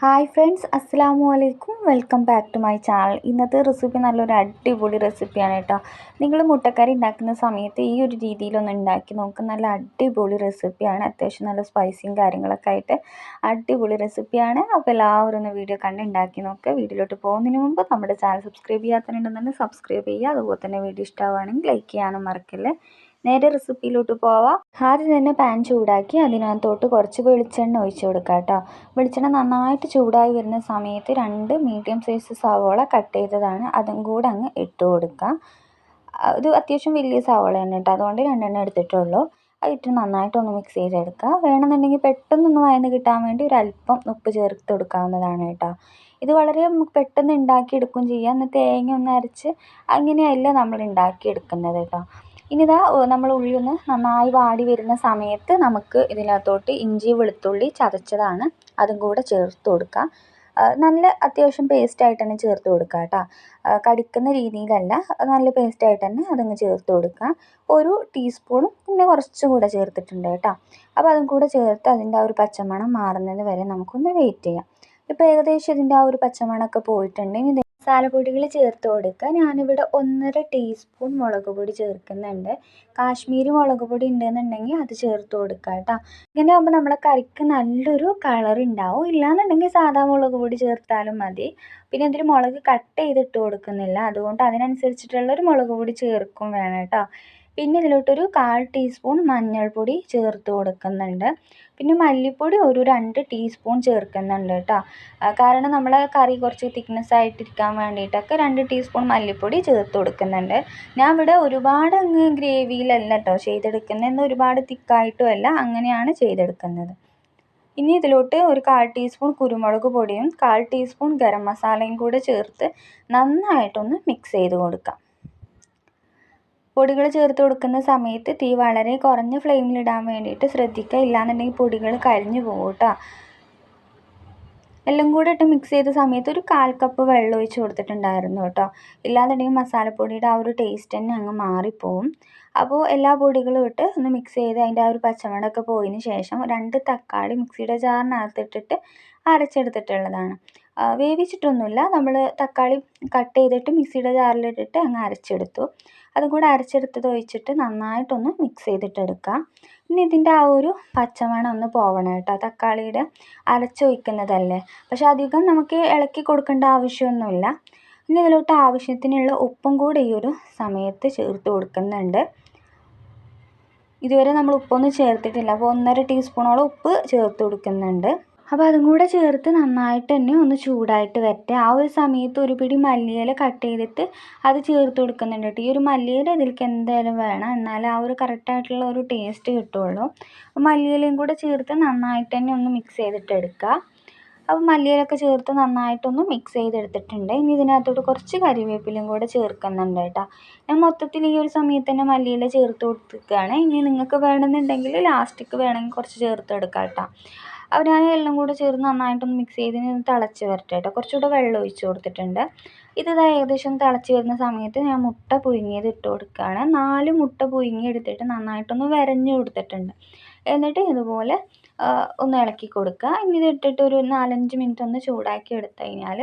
Hi friends, അസ്സലാമു അലൈക്കും. Welcome back to my channel. ഇന്നത്തെ റെസിപ്പി നല്ലൊരു അടിപൊളി റെസിപ്പിയാണ് കേട്ടോ. നിങ്ങൾ മുട്ടക്കറി ഉണ്ടാക്കുന്ന സമയത്ത് ഈ ഒരു രീതിയിലൊന്ന് ഉണ്ടാക്കി നോക്കുക. നല്ല അടിപൊളി റെസിപ്പിയാണ്. അത്യാവശ്യം നല്ല സ്പൈസിയും കാര്യങ്ങളൊക്കെ ആയിട്ട് അടിപൊളി റെസിപ്പിയാണ്. അപ്പോൾ എല്ലാവരും ഒന്ന് വീഡിയോ കണ്ട് ഉണ്ടാക്കി നോക്കുക. വീഡിയോയിലോട്ട് പോകുന്നതിന് മുമ്പ് നമ്മുടെ ചാനൽ സബ്സ്ക്രൈബ് ചെയ്യാത്തതുണ്ടെന്നുണ്ടെങ്കിൽ സബ്സ്ക്രൈബ് ചെയ്യുക. അതുപോലെ തന്നെ വീഡിയോ ഇഷ്ടമാവുകയാണെങ്കിൽ ലൈക്ക് ചെയ്യാനും മറക്കല്ലേ. നേരെ റെസിപ്പിയിലോട്ട് പോവാം. ആദ്യം തന്നെ പാൻ ചൂടാക്കി അതിനകത്തോട്ട് കുറച്ച് വെളിച്ചെണ്ണ ഒഴിച്ച് കൊടുക്കുക കേട്ടോ. വെളിച്ചെണ്ണ നന്നായിട്ട് ചൂടായി വരുന്ന സമയത്ത് 2 മീഡിയം സൈസ് സവോള കട്ട് ചെയ്തതാണ്, അതും കൂടെ അങ്ങ് ഇട്ട് കൊടുക്കുക. ഇത് അത്യാവശ്യം വലിയ സവോളയാണ് കേട്ടോ, അതുകൊണ്ട് 2 എടുത്തിട്ടുള്ളൂ. അതിട്ട് നന്നായിട്ടൊന്ന് മിക്സ് ചെയ്തെടുക്കുക. വേണമെന്നുണ്ടെങ്കിൽ പെട്ടെന്നൊന്ന് വഴന്ന് കിട്ടാൻ വേണ്ടി ഒരല്പം ഉപ്പ് ചേർത്ത് കൊടുക്കാവുന്നതാണ് കേട്ടോ. ഇത് വളരെ പെട്ടെന്ന് ഉണ്ടാക്കിയെടുക്കുകയും ചെയ്യാം. എന്നിട്ട് തേങ്ങ ഒന്ന് അരച്ച് അങ്ങനെയല്ല നമ്മൾ ഉണ്ടാക്കിയെടുക്കുന്നത് കേട്ടോ. ഇനി നമ്മൾ ഉള്ളി ഒന്ന് നന്നായി വാടി വരുന്ന സമയത്ത് നമുക്ക് ഇതിനകത്തോട്ട് ഇഞ്ചി വെളുത്തുള്ളി ചതച്ചതാണ്, അതും കൂടെ ചേർത്ത് കൊടുക്കുക. നല്ല അത്യാവശ്യം പേസ്റ്റായിട്ട് തന്നെ ചേർത്ത് കൊടുക്കുക കേട്ടോ. കടിക്കുന്ന രീതിയിലല്ല, നല്ല പേസ്റ്റായിട്ട് തന്നെ അതങ്ങ് ചേർത്ത് കൊടുക്കുക. 1 ടീസ്പൂണും പിന്നെ കുറച്ചും കൂടെ ചേർത്തിട്ടുണ്ട് കേട്ടോ. അപ്പോൾ അതും കൂടെ ചേർത്ത് അതിൻ്റെ ആ ഒരു പച്ചമണം മാറുന്നത് വരെ നമുക്കൊന്ന് വെയിറ്റ് ചെയ്യാം. ഇപ്പോൾ ഏകദേശം ഇതിൻ്റെ ആ ഒരു പച്ചമണമൊക്കെ പോയിട്ടുണ്ട്. ഇനി മസാലപ്പൊടികൾ ചേർത്ത് കൊടുക്കുക. ഞാനിവിടെ 1.5 ടീസ്പൂൺ മുളക് പൊടി ചേർക്കുന്നുണ്ട്. കാശ്മീരി മുളക് പൊടി ഉണ്ടെന്നുണ്ടെങ്കിൽ അത് ചേർത്ത് കൊടുക്കുക കേട്ടോ. ഇങ്ങനെ ആകുമ്പോൾ നമ്മളെ കറിക്ക് നല്ലൊരു കളർ ഉണ്ടാവും. ഇല്ലാന്നുണ്ടെങ്കിൽ സാധാ മുളക് പൊടി ചേർത്താലും മതി. പിന്നെ ഇതിൽ മുളക് കട്ട് ചെയ്തിട്ട് കൊടുക്കുന്നില്ല, അതുകൊണ്ട് അതിനനുസരിച്ചിട്ടുള്ളൊരു മുളക് പൊടി ചേർക്കും വേണം കേട്ടോ. പിന്നെ ഇതിലോട്ടൊരു 1/4 ടീസ്പൂൺ മഞ്ഞൾപ്പൊടി ചേർത്ത് കൊടുക്കുന്നുണ്ട്. പിന്നെ മല്ലിപ്പൊടി ഒരു 2 ടീസ്പൂൺ ചേർക്കുന്നുണ്ട് കേട്ടോ. കാരണം നമ്മളെ കറി കുറച്ച് തിക്നെസ് ആയിട്ടിരിക്കാൻ വേണ്ടിയിട്ടൊക്കെ 2 ടീസ്പൂൺ മല്ലിപ്പൊടി ചേർത്ത് കൊടുക്കുന്നുണ്ട്. ഞാൻ ഇവിടെ ഒരുപാട് അങ്ങ് ഗ്രേവിയിലല്ല കേട്ടോ ചെയ്തെടുക്കുന്നത്, എന്നാൽ ഒരുപാട് തിക്കായിട്ടും അല്ല, അങ്ങനെയാണ് ചെയ്തെടുക്കുന്നത്. ഇനി ഇതിലോട്ട് ഒരു 1/4 ടീസ്പൂൺ കുരുമുളക് പൊടിയും 1/4 ടീസ്പൂൺ ഗരം മസാലയും കൂടെ ചേർത്ത് നന്നായിട്ടൊന്ന് മിക്സ് ചെയ്ത് കൊടുക്കാം. പൊടികൾ ചേർത്ത് കൊടുക്കുന്ന സമയത്ത് തീ വളരെ കുറഞ്ഞ ഫ്ലെയിമിലിടാൻ വേണ്ടിയിട്ട് ശ്രദ്ധിക്കുക. ഇല്ലാന്നുണ്ടെങ്കിൽ പൊടികൾ കരിഞ്ഞു പോകും കേട്ടോ. എല്ലാം കൂടെ ഇട്ട് മിക്സ് ചെയ്ത സമയത്ത് ഒരു 1/4 കപ്പ് വെള്ളം ഒഴിച്ച് കൊടുത്തിട്ടുണ്ടായിരുന്നു കേട്ടോ. ഇല്ലാന്നുണ്ടെങ്കിൽ മസാലപ്പൊടിയുടെ ആ ഒരു ടേസ്റ്റ് തന്നെ അങ്ങ് മാറിപ്പോവും. അപ്പോൾ എല്ലാ പൊടികളും ഇട്ട് ഒന്ന് മിക്സ് ചെയ്ത് അതിൻ്റെ ആ ഒരു പച്ചമണമൊക്കെ പോയതിന് ശേഷം 2 തക്കാളി മിക്സിയുടെ ജാറിനകത്തിട്ടിട്ട് അരച്ചെടുത്തിട്ടുള്ളതാണ്. വേവിച്ചിട്ടൊന്നുമില്ല, നമ്മൾ തക്കാളി കട്ട് ചെയ്തിട്ട് മിക്സിയുടെ ജാറിലിട്ടിട്ട് അങ്ങ് അരച്ചെടുത്തു. അതും കൂടെ അരച്ചെടുത്തത് ഒഴിച്ചിട്ട് നന്നായിട്ടൊന്ന് മിക്സ് ചെയ്തിട്ടെടുക്കുക. ഇനി ഇതിൻ്റെ ആ ഒരു പച്ചമണം ഒന്ന് പോവണം കേട്ടോ. തക്കാളിയുടെ അരച്ചൊഴിക്കുന്നതല്ലേ, പക്ഷെ അധികം നമുക്ക് ഇളക്കി കൊടുക്കേണ്ട ആവശ്യമൊന്നുമില്ല. ഇനി ഇതിലോട്ട് ആവശ്യത്തിനുള്ള ഉപ്പും കൂടെ ഈ ഒരു സമയത്ത് ചേർത്ത് കൊടുക്കുന്നുണ്ട്. ഇതുവരെ നമ്മൾ ഉപ്പൊന്നും ചേർത്തിട്ടില്ല, അപ്പോൾ 1.5 ടീസ്പൂണോളം ഉപ്പ് ചേർത്ത് കൊടുക്കുന്നുണ്ട്. അപ്പോൾ അതും കൂടെ ചേർത്ത് നന്നായിട്ട് തന്നെ ഒന്ന് ചൂടായിട്ട് വരട്ടെ. ആ ഒരു സമയത്ത് ഒരു പിടി മല്ലിയില കട്ട് ചെയ്തിട്ട് അത് ചേർത്ത് കൊടുക്കുന്നുണ്ട് കേട്ടോ. ഈ ഒരു മല്ലിയില ഇതിലേക്ക് എന്തായാലും വേണം, എന്നാലേ ആ ഒരു കറക്റ്റായിട്ടുള്ള ഒരു ടേസ്റ്റ് കിട്ടുള്ളൂ. അപ്പോൾ മല്ലിയിലയും കൂടെ ചേർത്ത് നന്നായിട്ട് തന്നെ ഒന്ന് മിക്സ് ചെയ്തിട്ട് എടുക്കുക. അപ്പോൾ മല്ലിയിലൊക്കെ ചേർത്ത് നന്നായിട്ടൊന്ന് മിക്സ് ചെയ്തെടുത്തിട്ടുണ്ട്. ഇനി ഇതിനകത്തോട്ട് കുറച്ച് കരിവേപ്പിലയും കൂടെ ചേർക്കുന്നുണ്ട് കേട്ടോ. ഞാൻ മൊത്തത്തിൽ ഈ ഒരു സമയത്ത് തന്നെ മല്ലിയില ചേർത്ത് കൊടുത്തിരിക്കുകയാണ്. ഇനി നിങ്ങൾക്ക് വേണമെന്നുണ്ടെങ്കിൽ ലാസ്റ്റിക്ക് വേണമെങ്കിൽ കുറച്ച് ചേർത്ത് എടുക്കാം കേട്ടോ. അപ്പോൾ ഞാൻ എല്ലാം കൂടെ ചേർത്ത് നന്നായിട്ടൊന്ന് മിക്സ് ചെയ്ത് തിളച്ച് വരട്ടെ കേട്ടോ. കുറച്ചുകൂടെ വെള്ളം ഒഴിച്ച് കൊടുത്തിട്ടുണ്ട്. ഏകദേശം തിളച്ച് വരുന്ന സമയത്ത് ഞാൻ മുട്ട പുഴുങ്ങിയത് ഇട്ട് കൊടുക്കുകയാണ്. 4 മുട്ട പുഴുങ്ങി എടുത്തിട്ട് നന്നായിട്ടൊന്ന് വരഞ്ഞ് കൊടുത്തിട്ടുണ്ട്. എന്നിട്ട് ഇതുപോലെ ഒന്ന് ഇളക്കി കൊടുക്കുക. ഇനി ഇതിട്ടിട്ട് ഒരു 4-5 മിനിറ്റ് ഒന്ന് ചൂടാക്കി എടുത്തു കഴിഞ്ഞാൽ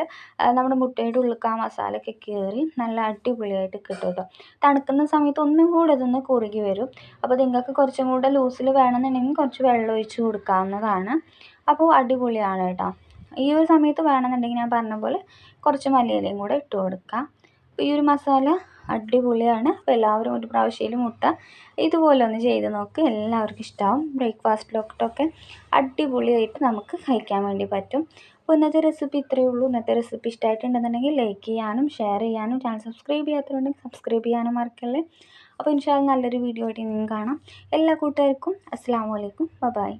നമ്മുടെ മുട്ടയുടെ ഉള്ളിലേക്ക് ആ മസാലയൊക്കെ കയറി നല്ല അടിപൊളിയായിട്ട് കിട്ടും കേട്ടോ. തണുക്കുന്ന സമയത്ത് ഒന്നും കൂടെ ഇതൊന്ന് കുറുകി വരും. അപ്പോൾ നിങ്ങൾക്ക് കുറച്ചും കൂടെ ലൂസിൽ വേണമെന്നുണ്ടെങ്കിൽ കുറച്ച് വെള്ളം ഒഴിച്ച് കൊടുക്കാവുന്നതാണ്. അപ്പോൾ അടിപൊളിയാണ് കേട്ടോ. ഈ ഒരു സമയത്ത് വേണമെന്നുണ്ടെങ്കിൽ ഞാൻ പറഞ്ഞ പോലെ കുറച്ച് മല്ലിയിലയും കൂടെ ഇട്ട് കൊടുക്കാം. അപ്പോൾ ഈ ഒരു മസാല അടിപൊളിയാണ്. അപ്പോൾ എല്ലാവരും ഒരു പ്രാവശ്യം മുട്ട ഇതുപോലെ ഒന്ന് ചെയ്ത് നോക്ക്, എല്ലാവർക്കും ഇഷ്ടമാവും. ബ്രേക്ക്ഫാസ്റ്റിലോട്ടൊക്കെ അടിപൊളിയായിട്ട് നമുക്ക് കഴിക്കാൻ വേണ്ടി പറ്റും. അപ്പോൾ ഇന്നത്തെ റെസിപ്പി ഇത്രയേ ഉള്ളൂ. ഇന്നത്തെ റെസിപ്പി ഇഷ്ടമായിട്ടുണ്ടെന്നുണ്ടെങ്കിൽ ലൈക്ക് ചെയ്യാനും ഷെയർ ചെയ്യാനും ചാനൽ സബ്സ്ക്രൈബ് ചെയ്യാത്തതുണ്ടെങ്കിൽ സബ്സ്ക്രൈബ് ചെയ്യാനും മറക്കല്ലേ. അപ്പോൾ ഇൻഷാ അല്ലാഹ് നല്ലൊരു വീഡിയോ ആയിട്ട് ഇനിയും കാണാം. എല്ലാ കൂട്ടുകാർക്കും അസ്സലാമു അലൈക്കും, ബൈ.